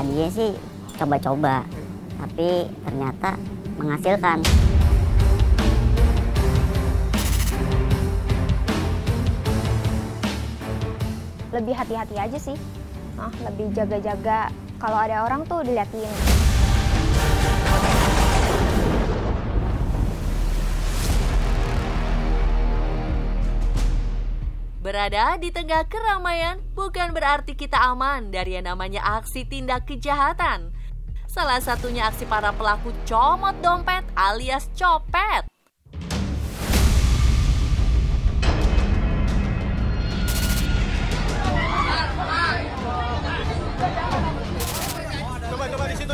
Tadinya sih coba-coba, tapi ternyata menghasilkan. Lebih hati-hati aja sih, lebih jaga-jaga. Kalau ada orang tuh diliatin. Berada di tengah keramaian bukan berarti kita aman dari yang namanya aksi tindak kejahatan. Salah satunya aksi para pelaku comot dompet alias copet. Coba di situ.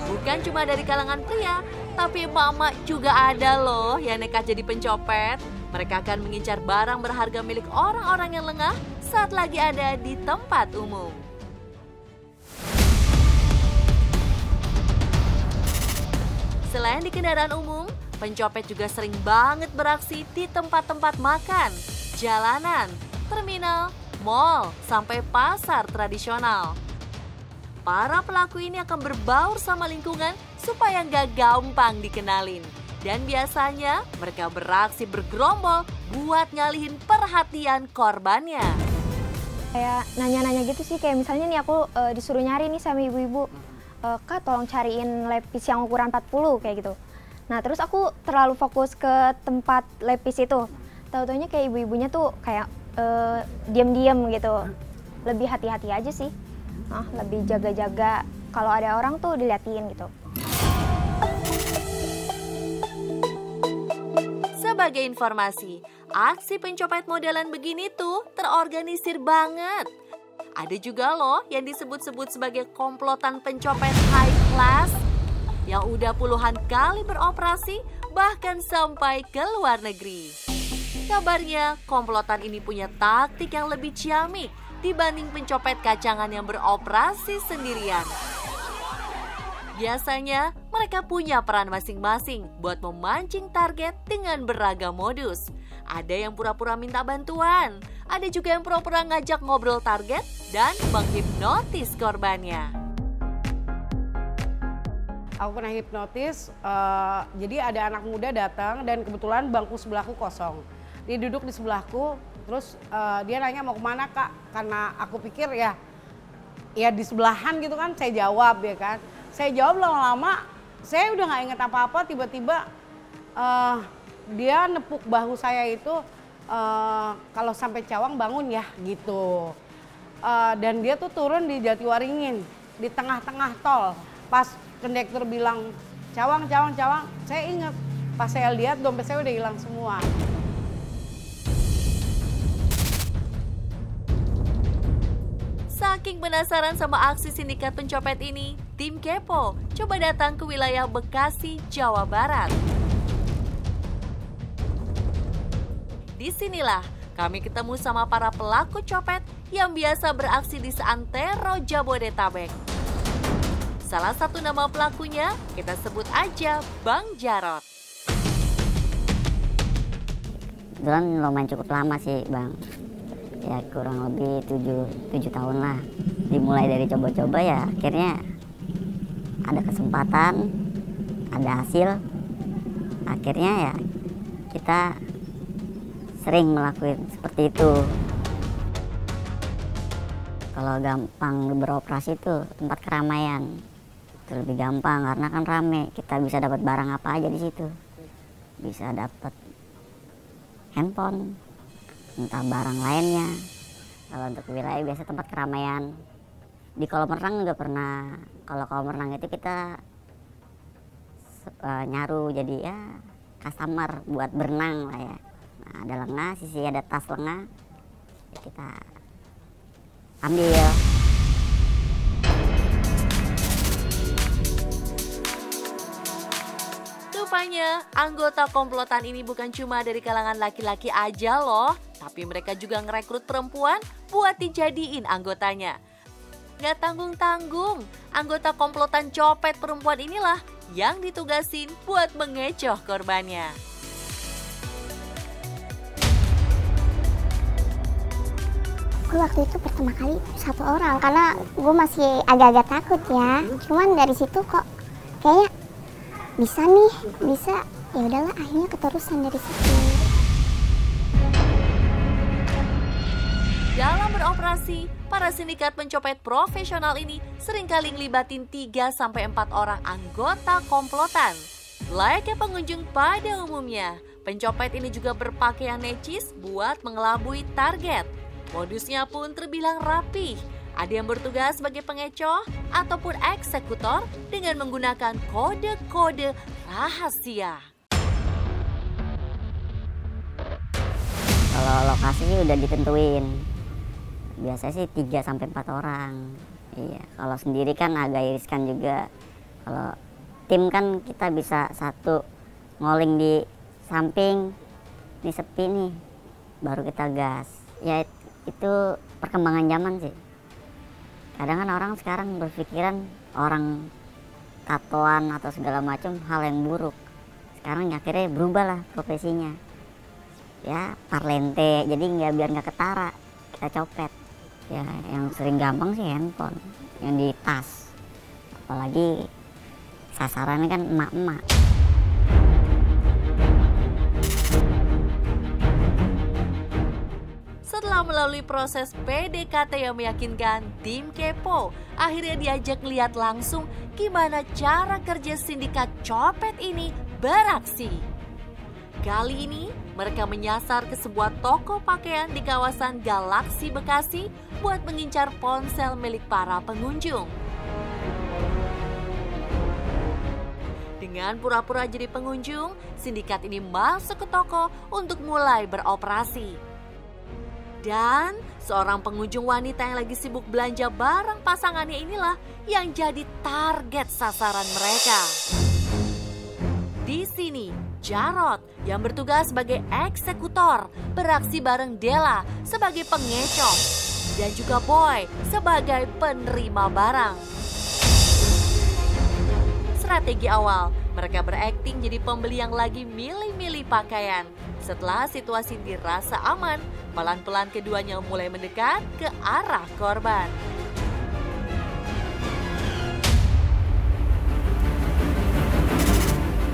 Bukan cuma dari kalangan pria, tapi emak-emak juga ada loh yang nekat jadi pencopet. Mereka akan mengincar barang berharga milik orang-orang yang lengah saat lagi ada di tempat umum. Selain di kendaraan umum, pencopet juga sering banget beraksi di tempat-tempat makan, jalanan, terminal, mal, sampai pasar tradisional. Para pelaku ini akan berbaur sama lingkungan supaya nggak gampang dikenalin. Dan biasanya mereka beraksi bergerombol buat ngalihin perhatian korbannya. Kayak nanya-nanya gitu sih, kayak misalnya nih aku disuruh nyari nih sama ibu-ibu. Kak, tolong cariin lepis yang ukuran 40 kayak gitu. Nah, terus aku terlalu fokus ke tempat lepis itu. Tahu-taunya kayak ibu-ibunya tuh kayak diam-diam gitu. Lebih hati-hati aja sih. Lebih jaga-jaga. Kalau ada orang tuh diliatin gitu. Sebagai informasi, aksi pencopet modelan begini tuh terorganisir banget. Ada juga loh yang disebut-sebut sebagai komplotan pencopet high class yang udah puluhan kali beroperasi bahkan sampai ke luar negeri. Kabarnya komplotan ini punya taktik yang lebih ciamik dibanding pencopet kacangan yang beroperasi sendirian. Biasanya mereka punya peran masing-masing buat memancing target dengan beragam modus. Ada yang pura-pura minta bantuan, ada juga yang pura-pura ngajak ngobrol target dan menghipnotis korbannya. Aku pernah hipnotis, jadi ada anak muda datang dan kebetulan bangku sebelahku kosong. Dia duduk di sebelahku, terus dia nanya mau kemana Kak? Karena aku pikir ya di sebelahan gitu kan, saya jawab ya kan. Saya jawab lama-lama, saya udah nggak inget apa-apa, tiba-tiba dia nepuk bahu saya itu, kalau sampai Cawang bangun ya gitu. Dan dia tuh turun di Jatiwaringin, di tengah-tengah tol. Pas kondektur bilang Cawang, saya inget. Pas saya lihat dompet saya udah hilang semua. Saking penasaran sama aksi sindikat pencopet ini, tim Kepo coba datang ke wilayah Bekasi, Jawa Barat. Disinilah kami ketemu sama para pelaku copet yang biasa beraksi di seantero Jabodetabek. Salah satu nama pelakunya kita sebut aja Bang Jarot. Kebetulan lumayan cukup lama sih Bang. Ya kurang lebih 7 tahun lah. Dimulai dari coba-coba ya akhirnya ada kesempatan, ada hasil. Akhirnya ya kita sering melakukan seperti itu. Kalau gampang beroperasi itu tempat keramaian. Itu lebih gampang karena kan rame. Kita bisa dapat barang apa aja di situ. Bisa dapat handphone, entah barang lainnya. Kalau untuk wilayah biasa tempat keramaian. Di kolam renang juga pernah. Kalau kolam renang itu kita nyaru jadi ya customer buat berenang lah ya. Nah, ada lengah, sisi ada tas lengah, ya kita ambil. Rupanya anggota komplotan ini bukan cuma dari kalangan laki-laki aja loh, tapi mereka juga ngerekrut perempuan buat dijadiin anggotanya. Gak tanggung-tanggung, anggota komplotan copet perempuan inilah yang ditugasin buat mengecoh korbannya. Gue waktu itu pertama kali 1 orang karena gue masih agak-agak takut ya. Cuman dari situ kok kayaknya bisa nih, bisa. Ya udahlah, akhirnya keterusan dari situ. Dalam beroperasi, para sindikat pencopet profesional ini seringkali ngelibatin 3-4 orang anggota komplotan. Layaknya pengunjung pada umumnya, pencopet ini juga berpakaian necis buat mengelabui target. Modusnya pun terbilang rapih. Ada yang bertugas sebagai pengecoh ataupun eksekutor dengan menggunakan kode-kode rahasia. Kalau lokasi sih udah ditentuin. Biasanya sih 3-4 orang. Iya, kalau sendiri kan agak riskan juga. Kalau tim kan kita bisa satu ngoling di samping, ini sepi nih, baru kita gas. Ya itu perkembangan zaman sih. Kadang kan orang sekarang berpikiran orang tatoan atau segala macam hal yang buruk. Sekarang akhirnya berubah lah profesinya. Ya parlente, jadi biar nggak ketara, kita copet. Ya yang sering gampang sih handphone, yang di tas. Apalagi sasarannya kan emak-emak. Setelah melalui proses PDKT yang meyakinkan, tim Kepo akhirnya diajak lihat langsung gimana cara kerja sindikat copet ini beraksi. Kali ini mereka menyasar ke sebuah toko pakaian di kawasan Galaksi Bekasi buat mengincar ponsel milik para pengunjung. Dengan pura-pura jadi pengunjung, sindikat ini masuk ke toko untuk mulai beroperasi. Dan seorang pengunjung wanita yang lagi sibuk belanja barang pasangannya inilah yang jadi target sasaran mereka. Di sini, Jarot yang bertugas sebagai eksekutor beraksi bareng Della sebagai pengecoh dan juga Boy sebagai penerima barang. Strategi awal, mereka berakting jadi pembeli yang lagi milih-milih pakaian. Setelah situasi dirasa aman, pelan-pelan keduanya mulai mendekat ke arah korban.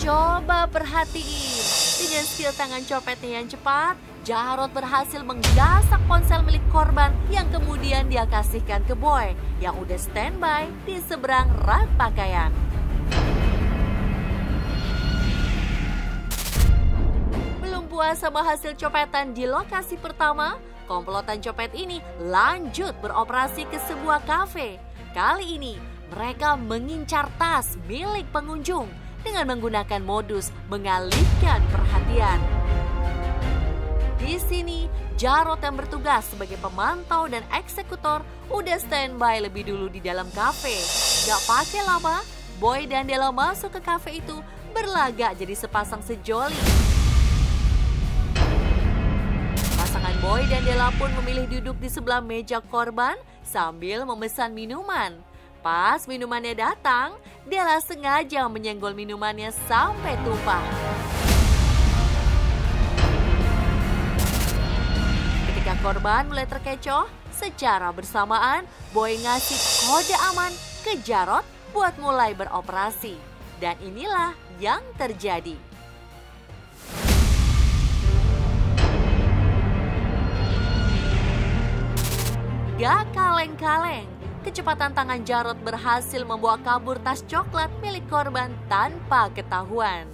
Coba perhatiin, dengan skill tangan copetnya yang cepat, Jarot berhasil menggasak ponsel milik korban yang kemudian dia kasihkan ke Boy yang udah standby di seberang rak pakaian. Belum puas sama hasil copetan di lokasi pertama, komplotan copet ini lanjut beroperasi ke sebuah kafe. Kali ini mereka mengincar tas milik pengunjung dengan menggunakan modus mengalihkan perhatian. Di sini, Jarot yang bertugas sebagai pemantau dan eksekutor udah standby lebih dulu di dalam kafe. Gak pakai lama, Boy dan Della masuk ke kafe itu berlagak jadi sepasang sejoli. Pasangan Boy dan Della pun memilih duduk di sebelah meja korban sambil memesan minuman. Pas minumannya datang, Della sengaja menyenggol minumannya sampai tumpah. Ketika korban mulai terkecoh, secara bersamaan Boy ngasih kode aman ke Jarot buat mulai beroperasi. Dan inilah yang terjadi. Gak kaleng-kaleng, kecepatan tangan Jarot berhasil membawa kabur tas coklat milik korban tanpa ketahuan.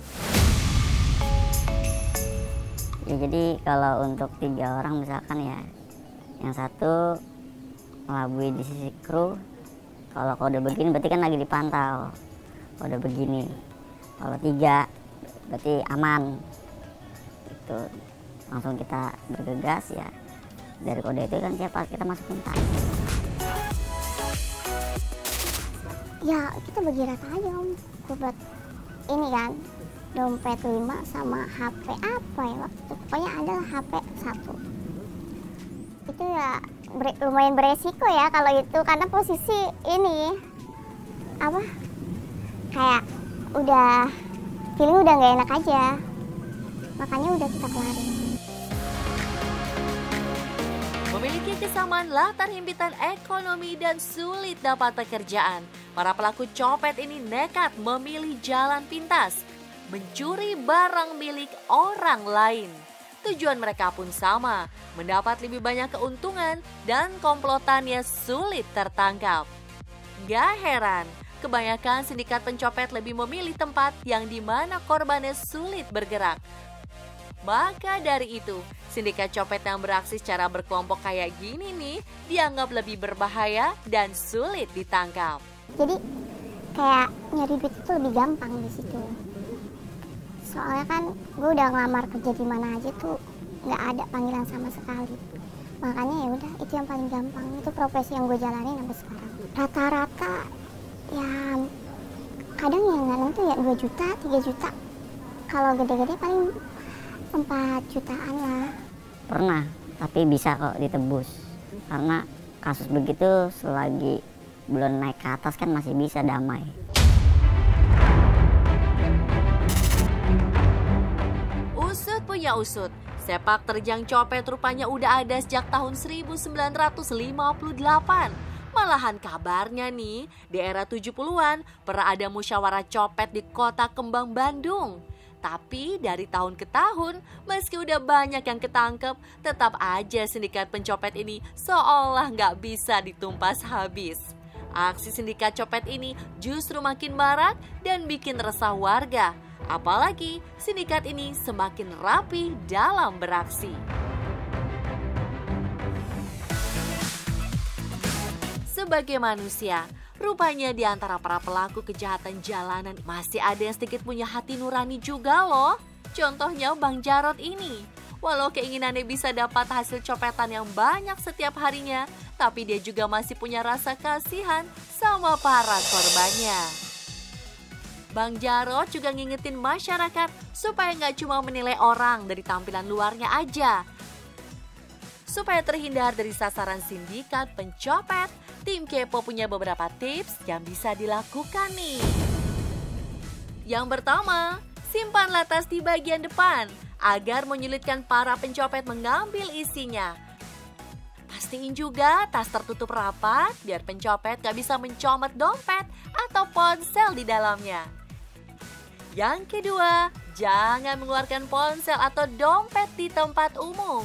Ya jadi kalau untuk 3 orang misalkan ya, yang satu melabui di sisi kru, kalau kode begini berarti kan lagi dipantau. Kode begini, kalau 3 berarti aman. Itu langsung kita bergegas ya. Dari kode itu kan siapa kita masukin tas. Ya kita bagi rata aja om. Gue buat ini kan, dompet 5 sama HP apa ya waktu itu. Pokoknya adalah HP 1. Itu ya lumayan beresiko ya kalau itu, karena posisi ini apa kayak udah feeling udah nggak enak aja, makanya udah kita kelarin. Memiliki kesamaan latar himpitan ekonomi dan sulit dapat pekerjaan, para pelaku copet ini nekat memilih jalan pintas, mencuri barang milik orang lain. Tujuan mereka pun sama, mendapat lebih banyak keuntungan dan komplotannya sulit tertangkap. Gak heran, kebanyakan sindikat pencopet lebih memilih tempat yang dimana korbannya sulit bergerak. Maka dari itu, sindikat copet yang beraksi secara berkelompok kayak gini nih dianggap lebih berbahaya dan sulit ditangkap. Jadi kayak nyari duit itu lebih gampang di situ. Soalnya kan gue udah ngelamar kerja di mana aja tuh nggak ada panggilan sama sekali. Makanya ya udah itu yang paling gampang, itu profesi yang gue jalanin sampai sekarang. Rata-rata ya kadang yang nggak nentu ya 2 juta, 3 juta. Kalau gede-gede paling 4 jutaan lah. Pernah, tapi bisa kok ditebus. Karena kasus begitu selagi belum naik ke atas kan masih bisa damai. Usut punya usut, sepak terjang copet rupanya udah ada sejak tahun 1958. Malahan kabarnya nih, di era 70-an pernah ada musyawarah copet di Kota Kembang, Bandung. Tapi dari tahun ke tahun, meski udah banyak yang ketangkep, tetap aja sindikat pencopet ini seolah nggak bisa ditumpas habis. Aksi sindikat copet ini justru makin marak dan bikin resah warga. Apalagi sindikat ini semakin rapi dalam beraksi. Sebagai manusia, rupanya di antara para pelaku kejahatan jalanan masih ada yang sedikit punya hati nurani juga loh. Contohnya Bang Jarod ini. Walau keinginannya bisa dapat hasil copetan yang banyak setiap harinya, tapi dia juga masih punya rasa kasihan sama para korbannya. Bang Jarod juga ngingetin masyarakat supaya nggak cuma menilai orang dari tampilan luarnya aja. Supaya terhindar dari sasaran sindikat pencopet, tim Kepo punya beberapa tips yang bisa dilakukan nih. Yang pertama, simpanlah tas di bagian depan agar menyulitkan para pencopet mengambil isinya. Pastiin juga tas tertutup rapat biar pencopet gak bisa mencomet dompet atau ponsel di dalamnya. Yang kedua, jangan mengeluarkan ponsel atau dompet di tempat umum.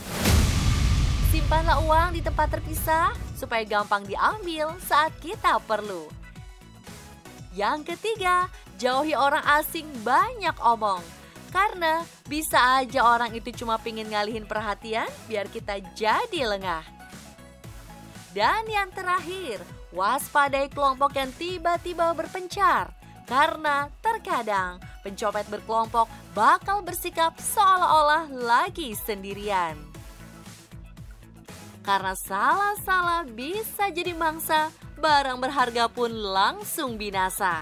Simpanlah uang di tempat terpisah supaya gampang diambil saat kita perlu. Yang ketiga, jauhi orang asing banyak omong. Karena bisa aja orang itu cuma pingin ngalihin perhatian biar kita jadi lengah. Dan yang terakhir, waspadai kelompok yang tiba-tiba berpencar. Karena terkadang pencopet berkelompok bakal bersikap seolah-olah lagi sendirian. Karena salah-salah bisa jadi mangsa, barang berharga pun langsung binasa.